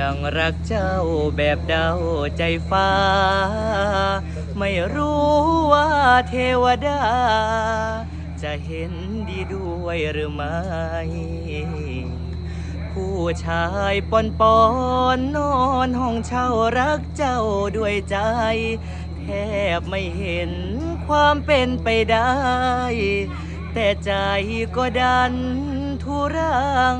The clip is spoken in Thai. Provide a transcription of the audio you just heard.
ยังรักเจ้าแบบเดาใจฟ้าไม่รู้ว่าเทวดาจะเห็นดีด้วยหรือไม่ผู้ชายปอนปอนนอนห้องเช่ารักเจ้าด้วยใจแทบไม่เห็นความเป็นไปได้แต่ใจก็ดันทุรัง